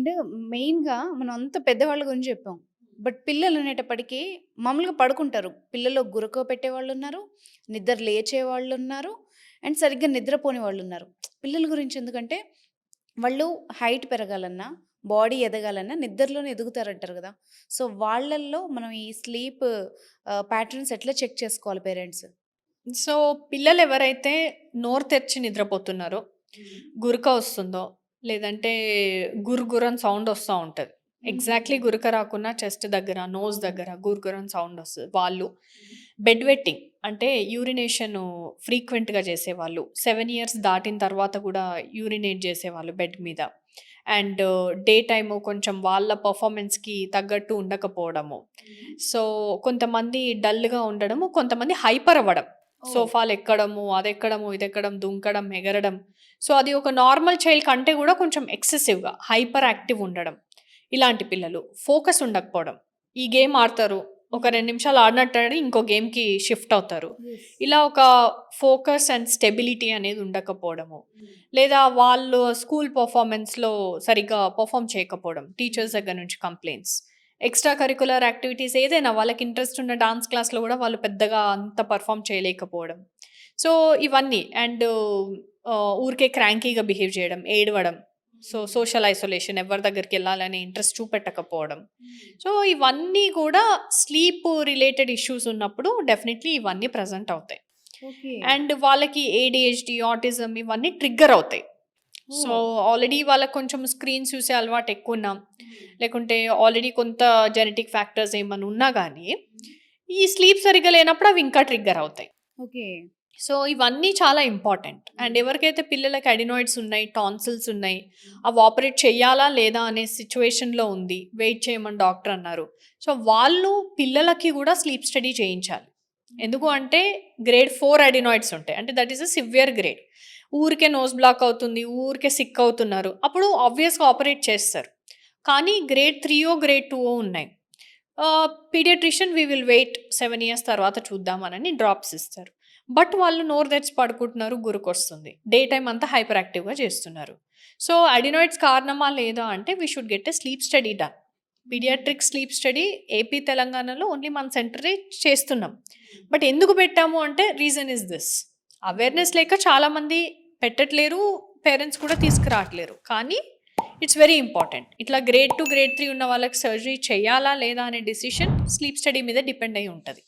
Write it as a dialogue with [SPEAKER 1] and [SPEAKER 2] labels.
[SPEAKER 1] And మెయిన్‌గా మనం అంత పెద్దవాళ్ళ గురించి చెప్పాం. బట్ పిల్లలనేటప్పటికి మామూలుగా పడుకుంటారు. పిల్లలు గురకపెట్టేవాళ్ళున్నారు, నిద్ర లేచేవాళ్ళున్నారు, అండ్ సరిగ్గా నిద్రపోని వాళ్ళున్నారు. పిల్లల గురించి ఎందుకంటే, వాళ్ళు హైట్ పెరగాలన్నా, బాడీ ఎదగాలన్నా నిద్రలోనే ఎదుగుతారంటారు గదా! సో, వాళ్ళల్లో మనం ఈ స్లీప్ ప్యాటర్న్స్ ఎట్లా చెక్ చేసుకోవాలి పేరెంట్స్?
[SPEAKER 2] సో, పిల్లలెవరైతే నోరు తెరిచి నిద్రపోతున్నారో, గురక వస్తుందో, లేదంటే గుర్‌గుర్ అని సౌండొస్తా ఉంటది. ఎగ్జాక్ట్‌లీ గురక రాకున్నా చెస్ట్ దగ్గర, నోస్ దగ్గర గుర్‌గుర్ అని సౌండొస్తది. వాళ్ళు బెడ్ వెట్టింగ్ అంటే యూరినేషను ఫ్రీక్వెంట్‌గా చేసేవాళ్ళు. 7 ఇయర్స్ దాటిన తర్వాత గూడా యూరినేట్ చేసేవాళ్ళు బెడ్ మీద. అండ్ డే టైము కొంచెం వాళ్ళ పెర్ఫార్మన్స్‌కి తగ్గట్టు ఉండకపోవడము. సో, కొంతమంది డల్‌గా ఉండడము, కొంతమంది హైపర్ అవ్వడం.
[SPEAKER 1] ఓహ్!
[SPEAKER 2] సోఫాలెక్కడము, అదెక్కడము, ఇదెక్కడం, దుంకడం, ఎగరడం. సో, అది ఒక నార్మల్ చైల్డ్ కంటే గూడా కొంచెం ఎక్సెసివ్‌గా హైపర్ యాక్టివ్ ఉండడం. ఇలాంటి పిల్లలు. ఫోకస్ ఉండకపోవడం. ఈ గేమ్ ఆడతారు. ఒక 2 నిమిషాలు ఆడినట్టాడి ఇంకో గేమ్‌కి షిఫ్ట్ అవుతారు.
[SPEAKER 1] యెస్.
[SPEAKER 2] ఇలా ఒక ఫోకస్ అండ్ స్టెబిలిటీ అనేది ఉండకపోవడము. లేదా వాళ్ళు స్కూల్ పెర్ఫార్మన్స్‌లో సరిగ్గా పెర్ఫార్మ్ చేయకపోవడం. టీచర్స్ దగ్గర నుంచి కంప్లెయింట్స్. ఎక్స్‌ట్రా కరిక్యులర్ యాక్టివిటీస్ ఏదైనా వాళ్ళకి ఇంట్రెస్ట్ ఉన్న డాన్స్ క్లాస్‌లో గూడా వాళ్ళు పెద్దగా అంత పెర్ఫార్మ్ చేయలేకపోవడం. సో, ఇవన్నీ అండ్ ఊరికే క్రాంకీగా బిహేవ్ చేయడం, ఏడవడం. సో, సోషల్ ఐసోలేషన్ ఎవరి దగ్గరికెళ్ళాలని ఇంట్రెస్ట్ చూపెట్టకపోవడం. సో, ఇవన్నీ కూడా స్లీప్ రిలేటెడ్ ఇష్యూస్ ఉన్నప్పుడు డెఫినైట్‌లీ ఇవన్నీ ప్రెజెంట్ అవుతాయి.
[SPEAKER 1] ఓకే.
[SPEAKER 2] అండ్ వాళ్ళకి ఏడీహెచ్‌డీ, ఆటిజం ఇవన్నీ ట్రిగ్గర్ అవుతాయి. సో,
[SPEAKER 1] ఓహ్!
[SPEAKER 2] ఆల్రెడీ వాళ్ళకి కొంచెం స్క్రీన్స్ చూసే అలవాటు ఎక్కువున్నా, లేకుంటే ఆల్రెడీ కొంత జెనెటిక్ ఫ్యాక్టర్స్ ఏమన్నా ఉన్నా గానీ, ఈ స్లీప్ సరిగ్గా లేనప్పుడు అవి ఇంకా ట్రిగ్గర్ అవుతాయి.
[SPEAKER 1] ఓకే.
[SPEAKER 2] సో, ఇవన్నీ చాలా ఇంపార్టెంట్. అండ్ ఎవరికైతే పిల్లలకి అడినాయిడ్స్ ఉన్నాయి, టాన్సిల్స్ ఉన్నాయి, అవి ఆపరేట్ చేయాలా లేదా అనే సిట్యుయేషన్‌లో ఉంది. వెయిట్ చేయమని డాక్టర్ అన్నారు. సో, వాళ్ళు పిల్లలకి గూడా స్లీప్ స్టడీ చేయించాలి. ఎందుకు అంటే గ్రేడ్ 4 అడినాయిడ్స్ ఉంటాయి. అంటే that is a severe grade. ఊరికే నోస్ బ్లాక్ అవుతుంది, ఊరికే సిక్ అవుతున్నారు. అప్పుడు ఆబ్వియస్‌గా ఆపరేట్ చేస్తారు. కానీ గ్రేడ్ 3 గ్రేడ్ 2 ఉన్నాయి. Pediatrician we will wait 7 years తర్వాత చూద్దామనని డ్రాప్స్ ఇస్తారు. బట్ వాళ్ళు నోరు తెరిచి పడుకుంటున్నారు, గురకొస్తుంది. డే టైమ్ అంతా హైపర్ యాక్టివ్‌గా చేస్తున్నారు. సో, అడినాయిడ్స్ కారణమా లేదా అంటే we should get a sleep study done. Pediatric sleep study AP, తెలంగాణలో ఓన్లీ మన సెంటరే చేస్తున్నాం. బట్ ఎందుకు పెట్టాము అంటే రీజన్ ఈస్ దిస్. అవేర్‌నెస్ లేక చాలామంది పెట్టట్లేరు. పేరెంట్స్ కూడా తీసుకురావట్లేరు. కానీ ఇట్స్ వెరీ ఇంపార్టెంట్. ఇట్లా గ్రేడ్ 2, గ్రేడ్ 3 ఉన్న వాళ్ళకి సర్జరీ చేయాలా లేదా అనే డెసిషన్ స్లీప్ స్టడీ మీద డిపెండ్ అయ్యి ఉంటది.